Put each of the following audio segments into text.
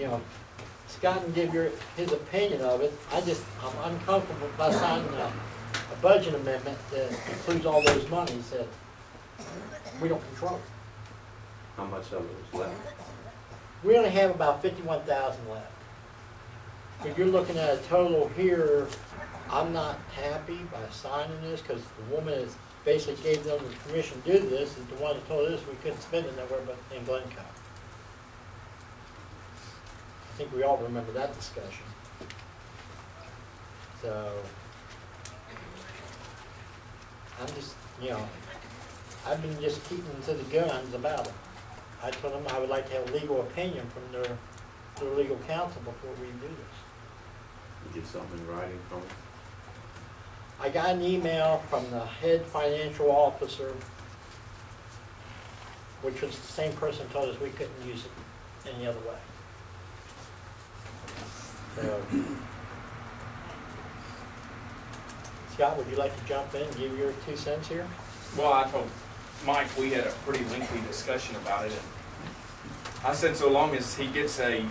you know, Scott can give his opinion of it. I'm uncomfortable by signing a budget amendment that includes all those monies that we don't control. How much of it is left? We only have about 51,000 left. If you're looking at a total here, I'm not happy by signing this because the woman that basically gave them the permission to do this is the one that told us we couldn't spend it nowhere but in Glencoe. I think we all remember that discussion. So, I'm just, you know, I've been just keeping to the guns about it. I told them I would like to have a legal opinion from their legal counsel before we do this. You get something in writing from it? I got an email from the head financial officer, which was the same person who told us we couldn't use it any other way. So, Scott, would you like to jump in and give your 2 cents here? Well, I told Mike we had a pretty lengthy discussion about it, and I said so long as he gets a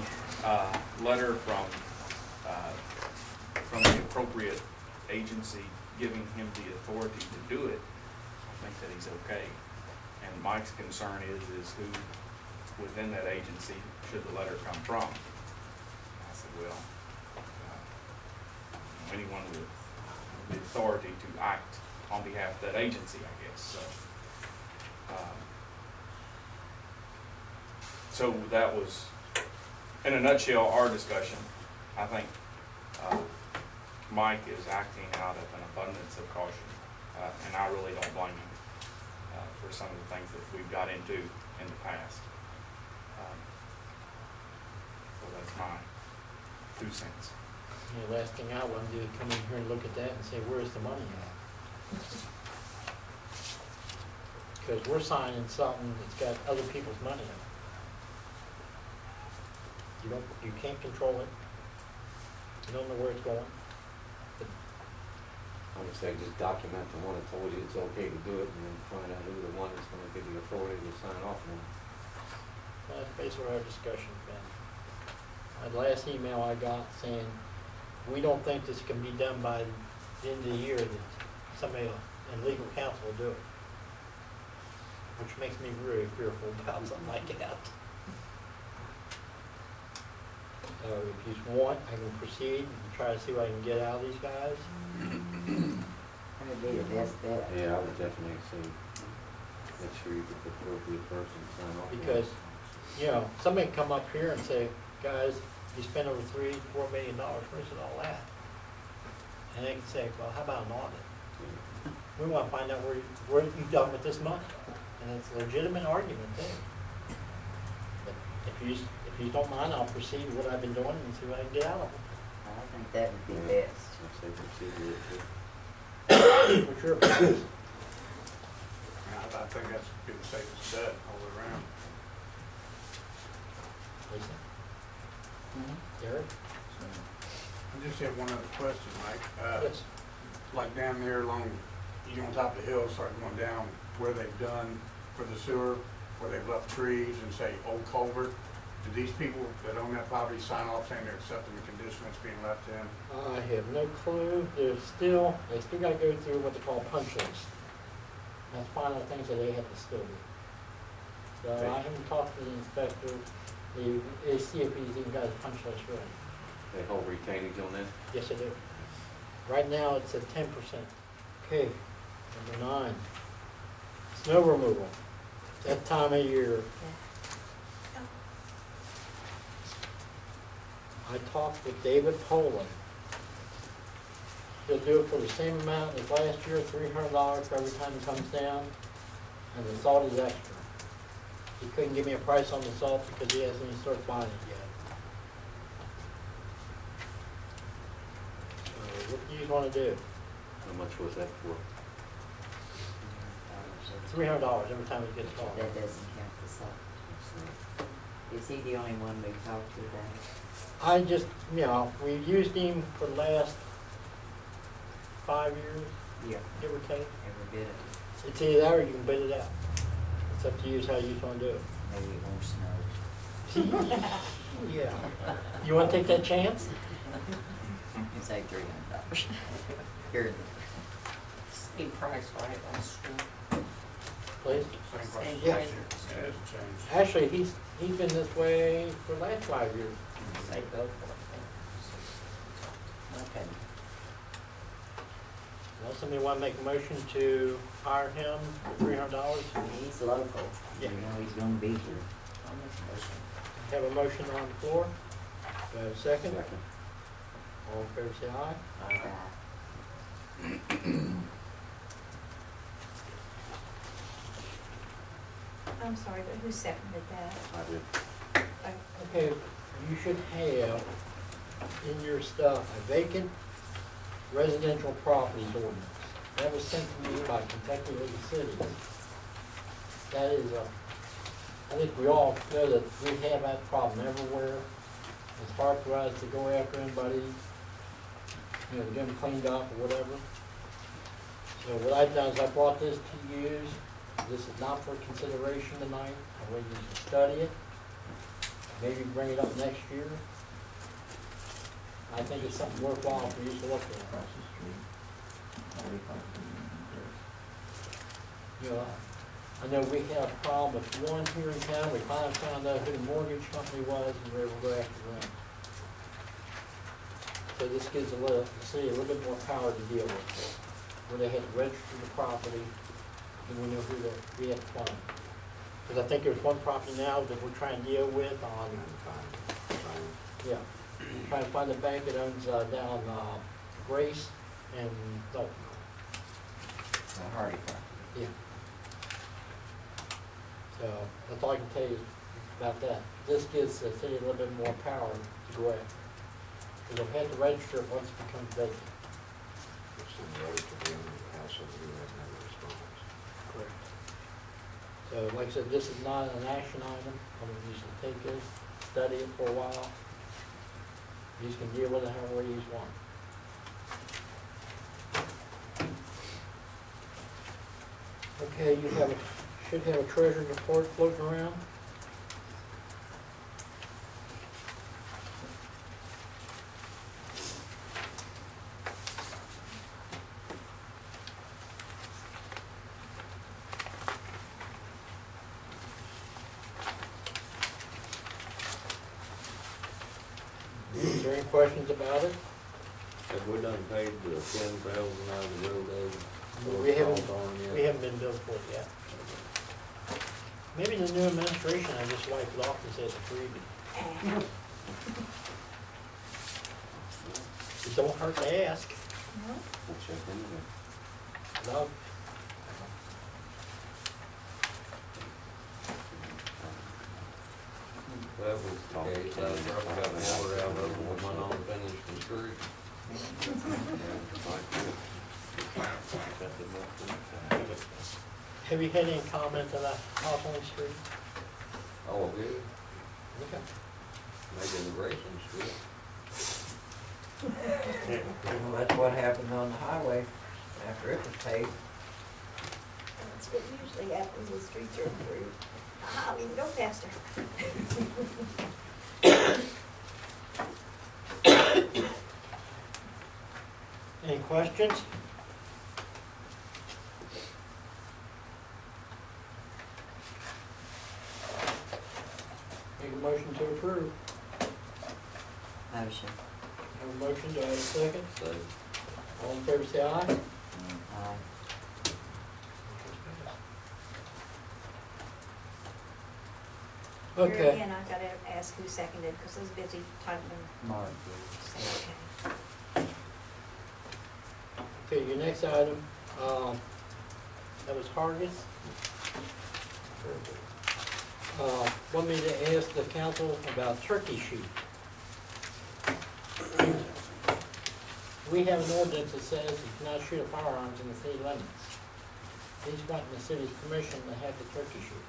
letter from the appropriate agency giving him the authority to do it, I think that he's okay. And Mike's concern is who within that agency should the letter come from. I said, well, anyone with the authority to act on behalf of that agency, I guess. So that was, in a nutshell, our discussion. I think Mike is acting out of an abundance of caution, and I really don't blame him for some of the things that we've got into in the past. So that's my 2 cents. The last thing I want to do is come in here and look at that and say, where's the money at? Because we're signing something that's got other people's money in it. You can't control it. You don't know where it's going. I would say just document the one that told you it's okay to do it, and then find out who the one that's going to give you authority to sign off on it. That's basically our discussion's been. The last email I got saying, we don't think this can be done by the end of the year, that somebody in legal counsel will do it. Which makes me really fearful about something like that. So if you want, I can proceed and try to see what I can get out of these guys. That would be your best bet. Yeah, I would definitely say, make sure you get the appropriate person to sign off. Because, you know, somebody can come up here and say, guys, you spent over $3-4 million, where's it all at? And they can say, well, how about an audit? We want to find out where you've done with this money. And it's a legitimate argument there. But if you don't mind, I'll proceed with what I've been doing and see what I can get out of it. I think that would be best. I'd say proceed with it too. For sure. I think that's be the safest bet all the way around. Lisa? Derek? I just have one other question, Mike. Yes. Like down there along, you on top of the hill, starting going down where they've done for the sewer, where they've left trees and say old culvert. Do these people that own that property sign off saying they're accepting the condition that's being left in? I have no clue. They still got to go through what they call punch list. That's final things that they have to still do. So I haven't talked to the inspector. They see if he's even got his punch list ready. They hold retainage on that? Yes, I do. Right now it's at 10%. Okay, number 9. Snow removal. That time of year. I talked with David Poland. He'll do it for the same amount as last year, $300 for every time it comes down, and the salt is extra. He couldn't give me a price on the salt because he hasn't even started buying it yet. So what do you want to do? How much was that for? $300 every time it gets salt. That doesn't count the salt. Is he the only one we've talked to about it? I just, you know, we've used him for the last 5 years, Yeah, give or take. every bit of it. It's either that or you can bid it out. It's up to you how you want to do it. Maybe it won't snow. Yeah. You wanna take that chance? You say $300. Here, Same price, right, on street? Please? Same price. Yeah. It hasn't changed. Actually, he's been this way for the last 5 years. say go for it. Okay. Well, somebody wanna make a motion to hire him for $300? He's local. Yeah. You know he's gonna be here. I'll make a motion. Have a motion on the floor. Do I have a second? All in favor, say aye. Aye. I'm sorry, but who seconded that? I did. Okay, you should have in your stuff a vacant residential properties ordinance. That was sent to me by Kentucky League of Cities. That is I think we all know that we have that problem everywhere. It's hard for us to go after anybody, you know, to get them cleaned up or whatever. So what I've done is I brought this to you. This is not for consideration tonight. I want you to study it. Maybe bring it up next year. I think it's something worthwhile for you to look at. You know, I know we had a problem with one here in town. We finally found out who the mortgage company was and we were able to go after them. So this gives the city a little bit more power to deal with it, where they had to register the property and we know who we had to find. Because I think there's one property now that we're trying to deal with on, yeah, trying to find the bank that owns down Grace and Dalton. Hardy property. Yeah. So that's all I can tell you about that. This gives the city a little bit more power to go after. Because they'll have to register it once it becomes vacant. Correct. So like I said, this is not an action item. I'm gonna just take this, study it for a while. You can deal with it however you want. Okay, you have should have a treasury report floating around. Is there any questions about it? Have we done paid the 10,000 out of the road aid? We haven't been billed for it yet. Maybe the new administration, I just wiped it off and said it's a freebie. It don't hurt to ask. We'll check into it. No. That was the case, I probably got water out of the one unfinished construction. Have you had any comment about Hawthorne Street? Oh, good, Okay. making the racing street. Well, that's what happened on the highway after it was paved. That's what usually happens when streets are improved. Aha, we can go faster. Any questions? Make a motion to approve. Motion. Have a motion, do I have a second? So, All in favor, say aye. Aye. Here Okay. again, I gotta ask who seconded, because I was busy typing. Mark. Okay. Okay, your next item, that was Hargis. Want me to ask the council about turkey shoot. We have an ordinance that says you cannot shoot firearms in the city limits. He's wanting the city's permission to have the turkey shoot.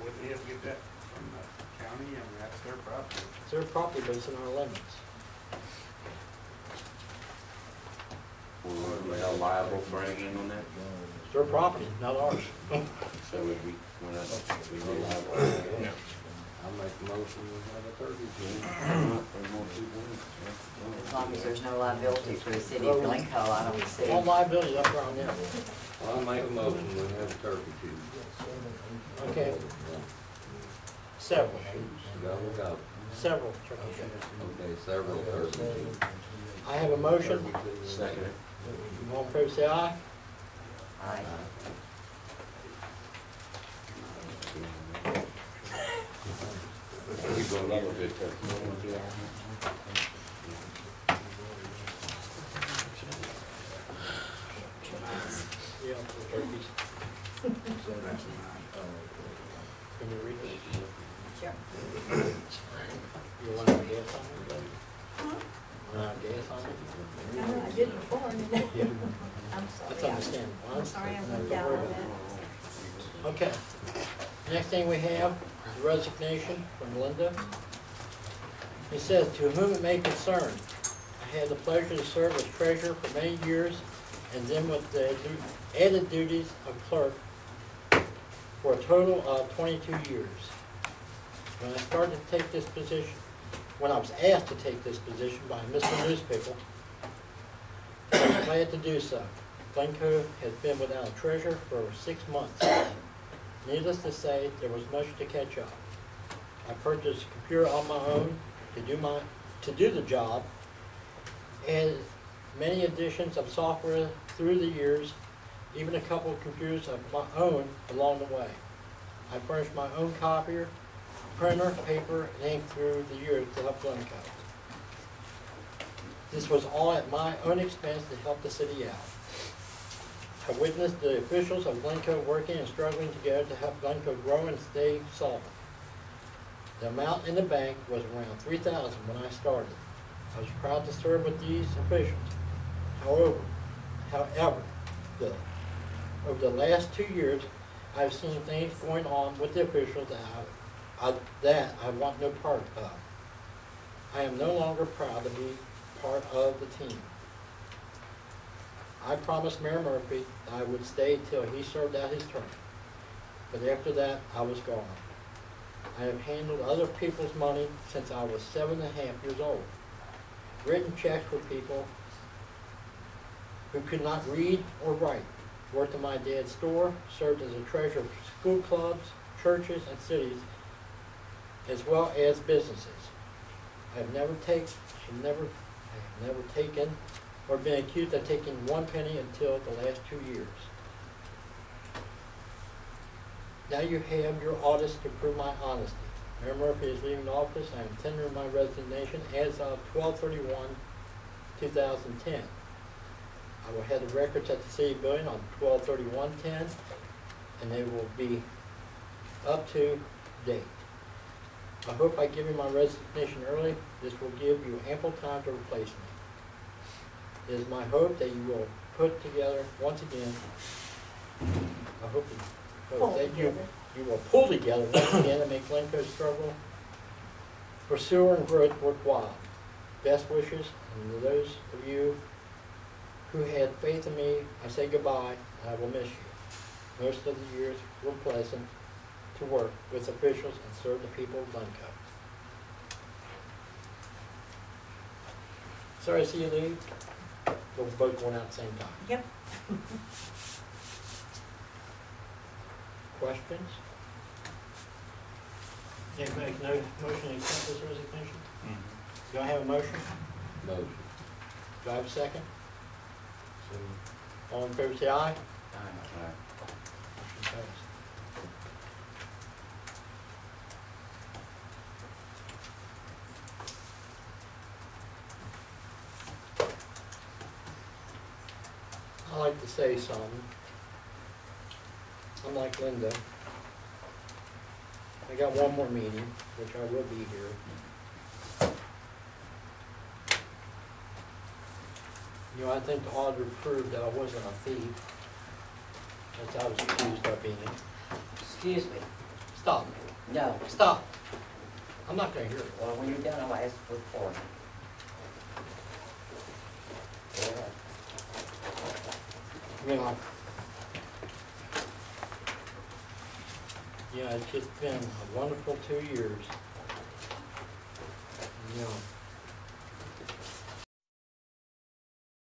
Wouldn't he have to get that from the county? I mean, that's their property. It's their property, but it's in our limits. we are liable for anything on that? their property, not ours. So if we, when I, we do have. Yeah. I'll make a motion, we have a turkey team. As long as there's no liability for the city of Glencoe, I don't see. All liability up around there. I'll make a motion, we have a turkey team. Okay, several, Go. several turkey shooters. Okay, several turkey teams. I have a motion. Second. All in favor, say aye. Aye. You gonna love a good turkey. Yeah, for turkeys. Can you read this? Sure. You want to have gas on it? Want to have gas on it? I did before, didn't I? Yeah. I'm That's sorry. understandable. I'm sorry I went down on that. Okay. Next thing we have is resignation from Linda. It says, "To whom it may concern, I had the pleasure to serve as treasurer for many years and then with the added duties of clerk for a total of 22 years. When I started to take this position, when I was asked to take this position by Mr. Newspaper, I was glad to do so. Glencoe has been without a treasurer for 6 months. Needless to say, there was much to catch up. I purchased a computer on my own to do the job, and many additions of software through the years, even a couple of computers of my own along the way. I furnished my own copier, printer, paper, and ink through the years to help Glencoe. This was all at my own expense to help the city out. I witnessed the officials of Glencoe working and struggling together to help Glencoe grow and stay solvent. The amount in the bank was around $3,000 when I started. I was proud to serve with these officials. However, over the last 2 years, I've seen things going on with the officials that I want no part of. I am no longer proud to be part of the team. I promised Mayor Murphy I would stay till he served out his term, but after that, I was gone. I have handled other people's money since I was 7.5 years old. Written checks for people who could not read or write. Worked in my dad's store, served as a treasurer for school clubs, churches, and cities, as well as businesses. I have never taken or been accused of taking 1 penny until the last 2 years. Now you have your audits to prove my honesty. Mayor Murphy is leaving office. I am tendering my resignation as of 12/31/2010. I will have the records at the city building on 12/31/10, and they will be up to date. I hope by giving my resignation early, this will give you ample time to replace me. It is my hope that you will put together once again. I hope that you will pull together once again and make Glencoe's struggle for sewer and growth worthwhile. Best wishes, and to those of you who had faith in me, I say goodbye, and I will miss you. Most of the years were pleasant to work with officials and serve the people of Glencoe. Sorry to see you leave. We're both going out at the same time. Yep. Questions? Anybody make no motion to accept this resignation? Do I have a motion? Motion. Do I have a second? All in favor say aye. Aye. Motion passed. I like to say something. I'm like Linda. I got one more meeting, which I will be here. You know, I think the auditor proved that I wasn't a thief, as I was accused of being. Excuse me. Stop. No. Stop. I'm not gonna hear it. Well, when you're done, I'll ask for the form. Go ahead. You know, Yeah, it's just been a wonderful 2 years. You know,